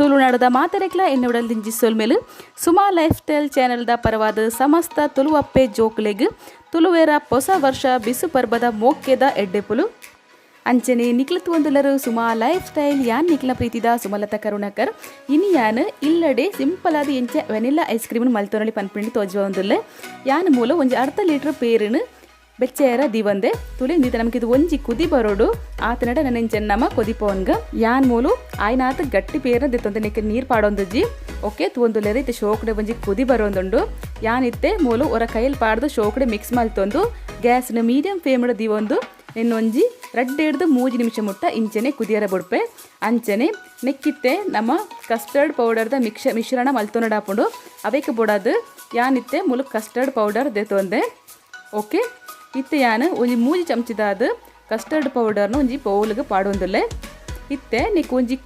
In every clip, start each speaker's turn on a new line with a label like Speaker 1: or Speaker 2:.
Speaker 1: ತುಳುನಾಡದ ಮಾತರೆಕ್ಲ ಎನ್ನುಡಲ್ ದಿಂಜಿ ಸೊಲ್ಮೆಲು Suma life style ಚಾನೆಲ್ದ ಪರವಾದ ಸಮಸ್ತ ತುಳುವಪ್ಪೆ ಜೋಕ್ಲೆಗ್ ತುಳುವೇರ ಹೊಸ ವರ್ಷ ಬಿಸು ಪರ್ಬದ ಮೋಕ್ಕೆದ ಎಡ್ಡೆಪುಲು ಅಂಚನೆ ನಿಕ್ಲತ್ತು ಒಂದುಲರು ಸುಮಾ ಲೈಫ್ ಸ್ಟೈಲ್ ಯಾನ್ ನಿಕ್ಲ ಪ್ರೀತಿದ ಸುಮಲತಾ ಕರುಣಾಕರ್ ಇನಿ ಯಾನ್ ಇಲ್ಲಡೆ ಸಿಂಪಲ್ ಆದ ಎಂಚ ವೆನಿಲ್ಲಾ ಐಸ್ ಕ್ರೀಮ್ ಮಲ್ತೊನಲಿ ಪನ್ಪಂಡಿ ತೋಜುವ ಒಂದುಲ್ಲೆ ಯಾನ್ ಮೂಲ ಒಂಜಿ ಅರ್ಧ ಲೀಟರ್ ಪೇರಿನ ಬೆಚ್ಚೇರ ದಿವಂದೆ ತುಳಿ ನೀತ ನಮಗಿದು ಒಂಜಿ ಕುದಿ ಬರೋಡು ಆತನಡ ನನ್ನ ಚೆನ್ನಮ್ಮ ಕೊದಿಪೋನ್ಗ ಯಾನ್ ಮೂಲು ಆಯ್ನಾತ ಗಟ್ಟಿ ಪೇರ್ನ ದಿತ್ತೊಂದು ನೆಕ್ಕೆ ನೀರು ಪಾಡೊಂದಜ್ಜಿ ಓಕೆ ತುವಂದುಲೆರ ಇತ್ತೆ ಶೋಕಡೆ ಒಂಜಿ ಕುದಿ ಬರೋಂದುಂಡು ಯಾನ್ ಇತ್ತೆ ಮೂಲು ಒರ ಕೈಯಲ್ಲಿ ಪಾಡ್ದು ಶೋಕಡೆ ಮಿಕ್ಸ್ ಮಲ್ತೊಂದು ಗ್ಯಾಸ್ನ ಮೀಡಿಯಂ ಫ್ಲೇಮ್ಡ್ ದಿವೊಂದು ನೆನ್ನೊಂಜಿ ರಡ್ಡೆಡ್ದು 3 ನಿಮಿಷ ಮುಟ್ಟ ಇಂಚನೆ ಕುದಿಯರ ಬುಡ್ಪೆ ಅಂಚನೆ ನೆಕ್ಕಿತ್ತೆ ನಮ್ಮ ಕಸ್ಟರ್ಡ್ ಪೌಡರ್ದ ಮಿಶ್ರಣ ಮಲ್ತೊನಡಾಪುಂಡು ಅವಕ್ಕೆ ಬುಡದು ಯಾನಿತ್ತೆ ಮೂಲು ಕಸ್ಟರ್ಡ್ ಪೌಡರ್ ದೆತೊಂದೆ ಓಕೆ ಇತ್ತೆ ಯಾನು ಒಂಜಿ 3 ಚಮಚದಾದ ಕಸ್ಟರ್ಡ್ ಪೌಡರ್ನ ಒಂಜಿ ಬೌಲ್ಗೆ ಪಾಡೊಂದುಲ್ಲೆ ಇತ್ತೆ ನಿಕ್ ಒಂಜಿ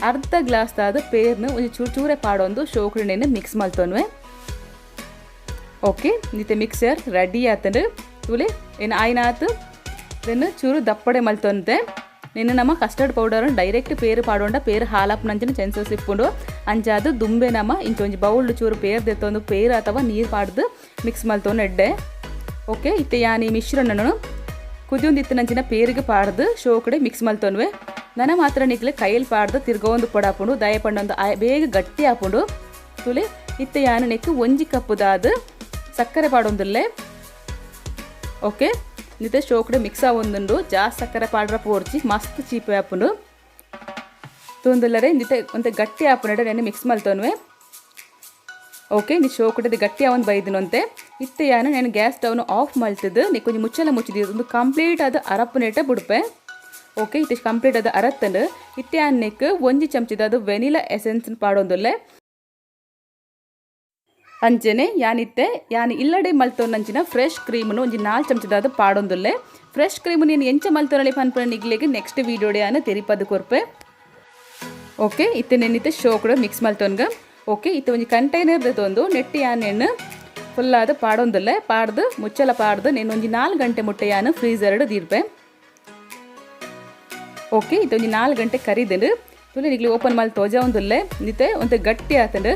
Speaker 1: ಅರ್ಧ ಗ್ಲಾಸ್ದಾದ ಪೇರ್ನ ಒಂಜಿ ಚೂರೆ ಪಾಡೊಂದು ಶೋಕಡಿನೆಯನ್ನು ಮಿಕ್ಸ್ ಮಲ್ತೊನ್ವೆ ಓಕೆ ನಿತ್ತೆ ಮಿಕ್ಸರ್ ರೆಡಿ ಆತಂಡು ತುಲೆ ಏನು ಆಯ್ನಾತು ದೆನ್ ಚೂರು ದಪ್ಪಡೆ ಮಲ್ತೊಂದೆ ನಿನ್ನ ನಮ್ಮ ಕಸ್ಟರ್ಡ್ ಪೌಡರ್ ಡೈರೆಕ್ಟ್ ಪೇರು ಪಾಡೋಂಡ ಪೇರು ಹಾಲಪ್ ನಂಚಿನ ಚೆನ್ಸಸ್ ಇಪ್ಪುಂಡು ಅಂಚಾದು ದುಂಬೆ ನಮ್ಮ ಇಂಚೊಂಜಿ ಬೌಲ್ ಚೂರು ಪೇರು ದೆತ್ತೊಂದು ಪೇರು ಅಥವಾ ನೀರು ಪಾಡ್ದು ಮಿಕ್ಸ್ ಮಲ್ತೊಂಡು ಎಡ್ಡೆ ಓಕೆ ಇತ್ತೆ ಯಾನ್ ಈ ಮಿಶ್ರಣನು ಕುದಿಯೊಂದಿತ್ತು ನಂಚಿನ ಪೇರಿಗೆ ಪಾಡ್ದು ಶೋಕಡೆ ಮಿಕ್ಸ್ ಮಲ್ತೊನ್ವೆ ನನ್ನ ಮಾತ್ರ ನಿಕ್ಲೆ ಕೈಯಲ್ಲಿ ಪಾಡ್ದು ತಿರ್ಗೊಂದು ಪೊಡಾಪುಂಡು ದಯ ಪಂಡೊಂದು ಬೇಗ ಗಟ್ಟಿ ಆಪುಂಡು ತುಲೆ ಇತ್ತೆ ಯಾನ್ ನೆಕ್ಕು ಒಂಜಿ ಕಪ್ಪುದಾದ ಸಕ್ಕರೆ ಪಾಡೊಂದುಲ್ಲೆ ಓಕೆ ನಿತ್ತೆ ಶೋಕಡೆ ಮಿಕ್ಸ್ ಆವೊಂದುಂಡು ಜಾಸ್ತಿ ಸಕ್ಕರೆ ಪಾಡ್ರ ಪೋರ್ಚಿ ಮಸ್ತ್ ಚೀಪೆ ಆಪುಂಡು ತುಂದುಲ್ಲರೆ ನಿತ್ತೆ ಒಂತೆ ಗಟ್ಟಿ ಆಪುಂಡ ನೆನೆ ಮಿಕ್ಸ್ ಮಲ್ತೊನ್ವೆ ಓಕೆ ನೀ ಶೋಕಡೆ ಗಟ್ಟಿ ಅವೊಂದು ಬೈದಿನಂತೆ ಇತ್ತೆ ಯಾನು ನಾನು ಗ್ಯಾಸ್ ಸ್ಟವ್ನ ಆಫ್ ಮಲ್ತಿದ್ದು ನೀ ಕೊಂಚ ಮುಚ್ಚಲ ಮುಚ್ಚಿದ್ದು ಒಂದು ಕಂಪ್ಲೀಟ್ ಆದ ಅರಪ್ಪನೇಟ ಬಿಡ್ಪೆ ಓಕೆ ಇತ್ತೆ ಕಂಪ್ಲೀಟ್ ಆದ ಅರತ್ತಂಡು ಇತ್ತೆ ಅನ್ನಕ್ಕೆ ಒಂಜಿ ಚಮಚದ ವೆನಿಲಾ ಎಸೆನ್ಸ್ ಪಾಡೊಂದುಲ್ಲೆ ಅಂಚನೆ ಯಾನಿತ್ತೆ ಯಾನ್ ಇಲ್ಲಡೆ ಮಲ್ತೊಂದಂಚಿನ ಫ್ರೆಶ್ ಕ್ರೀಮ್ನು ಒಂಜಿ 4 ಚಮಚದಾದ ಪಾಡೊಂದುಲ್ಲೆ ಫ್ರೆಶ್ ಕ್ರೀಮ್ ನೀನು ಎಂಚ ಮಲ್ತೊನಲಿ ಪನ್ಪನ ನಿಗ್ಲೆಗೆ ನೆಕ್ಸ್ಟ್ ವೀಡಿಯೋಡೆ ಯಾನು ತೆರಿಪದು ಕೊರ್ಪೆ ಓಕೆ ಇತ್ತೆ ನೆನ್ನಿತ್ತೆ ಶೋಕಡೆ ಮಿಕ್ಸ್ ಮಲ್ತೊನ್ಗ ಓಕೆ ಇತ್ತು ಒಂಜಿ ಕಂಟೈನರ್ ದೊಂದು ನೆಟ್ಟಿ ಯಾನೆಣ್ಣು ಫುಲ್ಲಾದ ಪಾಡೊಂದುಲ್ಲೆ ಪಾಡ್ದು ಮುಚ್ಚಲ ಪಾಡ್ದು నేను ಒಂಜಿ 4 ಗಂಟೆ ಮುಟ್ಟೆ ಯಾನು ಫ್ರೀಜರ್ಡ್ ದೀರ್ಪೆ ಓಕೆ ಇತ್ತು ಒಂಜಿ 4 ಗಂಟೆ ಕರಿದೆಂಡು ತುಲೆ ನಿಗ್ಲಿ ಓಪನ್ ಮಾಡಿ ತೋಜ ಒಂದುಲ್ಲೆ ನಿತೆ ಒಂತೆ ಗಟ್ಟಿ ಆತಂಡು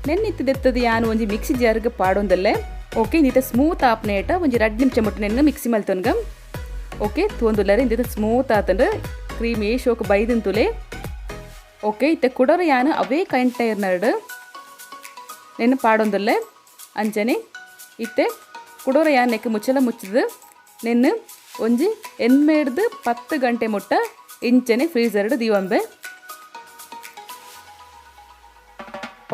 Speaker 1: ನೆನ್ನಿತ್ತು ದೆತ್ತದು ಯಾನು ಒಂಜಿ ಮಿಕ್ಸಿ ಜಾರ್ಗೆ ಪಾಡೊಂದುಲ್ಲೆ ಓಕೆ ನಿತೆ ಸ್ಮೂತ್ ಆಪ್ನೇಟ ಒಂಜಿ 2 ನಿಮಿಷ ಮುಟ್ಟ ನೆನ್ಗ ಮಿಕ್ಸಿ ಮಲ್ತೊನ್ಗ ಓಕೆ ತೋಂದುಲ್ಲರೆ ಇಂದಿತ ಸ್ಮೂತ್ ಆತಂಡು ಕ್ರೀಮ್ ಏ ಶೋಕ್ ಬೈದಿನ್ ತುಲೆ ಓಕೆ ಇತ್ತೆ ಕುಡೋರು ಯಾನು ಅವೇ ಕಂಟೈನರ್ಡ್ ನೆನ್ನು ಪಾಡೊಂದುಲ್ಲೆ ಅಂಚನೆ ಇತ್ತೆ ಕುಡೋರು ಯಾನ್ ನೆಕ್ಕೆ ಮುಚ್ಚಲ ಮುಚ್ಚಿದು ನೆನ್ನು ಒಂಜಿ ಎನ್ಮೇಡ್ದು 10 ಗಂಟೆ ಮುಟ್ಟ ಇಂಚನೆ ಫ್ರೀಜರ್ಡ್ ದಿವಂಬೆ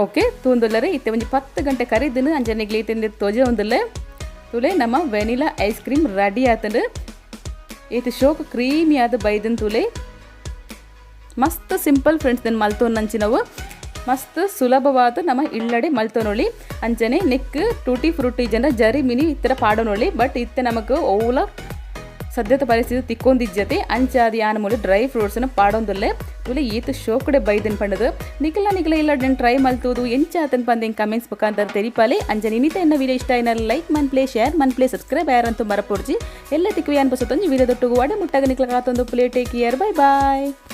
Speaker 1: ಓಕೆ ತೂಂದುಲ್ಲರೆ ಇತ್ತೆ ಒಂಜಿ 10 ಗಂಟೆ ಕರಿದಿನ ಅಂಚನೆಗ್ಲಿ ಇತ್ತೆ ತೋಜೆ ಒಂದುಲ್ಲೆ ತುಲೆ ನಮ್ಮ ವೆನಿಲಾ ಐಸ್ ಕ್ರೀಮ್ ರೆಡಿ ಆತಂಡು ಇದು ಶೋಕ್ ಕ್ರೀಮಿ ಆದ ಬೈದನ್ ತುಲೆ ಮಸ್ತ್ ಸಿಂಪಲ್ ಫ್ರೆಂಡ್ಸ್ ದೆನ್ ಮಲ್ತೊನ್ನಂಚಿನವು ಮಸ್ತ್ ಸುಲಭವಾದ ನಮ್ಮ ಇಲ್ಲಡೆ ಮಲ್ತೊನೊಳಿ ಅಂಚನೆ ನೆಕ್ ಟೂಟಿ ಫ್ರೂಟಿ ಜನ ಜರಿ ಮಿನಿ ಇತ್ತರ ಪಾಡೊನೊಳಿ ಬಟ್ ಇತ್ತೆ ನಮಕ್ ಓಲ ಸದ್ಯದ ಪರಿಸ್ಥಿತಿ ತಿಕ್ಕೊಂದಿಜ್ಜತೆ ಅಂಚಾದ ಯಾನ ಮೂಲ ಡ್ರೈ ಫ್ರೂಟ್ಸ್ನ ಪಾಡೊಂದುಲ್ಲೆ ತುಲೆ ಈತ ಶೋಕಡೆ ಬೈದನ್ ಪಂಡದು ನಿಖಲ ಇಲ್ಲ ಡನ್ ಟ್ರೈ ಮಲ್ತೋದು ಎಂಚ ಆತನ್ ಪಂದೆ ಕಮೆಂಟ್ಸ್ ಮುಖಾಂತರ ತೆರಿಪಾಲೆ ಅಂಚನೆ ಇನ್ನಿತ ಎನ್ನ ವಿಡಿಯೋ ಇಷ್ಟ ಏನಾರ ಲೈಕ್ ಮನ್ ಪ್ಲೇ ಶೇರ್ ಮನ್ ಪ್ಲೇ ಸಬ್ಸ್ಕ್ರೈಬ್ ಯಾರಂತೂ ಮರಪೊಡ್ಜಿ ಎಲ್ಲ ತಿಕ್ಕು ಯಾನ್ ಬಸತ್ತೊಂದು ವಿಡಿಯೋದೊಟ್ಟುಗು ಅಡೆ ಮುಟ್ಟಾಗ ನಿಕ್ಲ ಕಾತೊಂದು ಪ್ಲೇ ಟೇಕ್ ಕೇರ್ ಬೈ ಬಾಯ್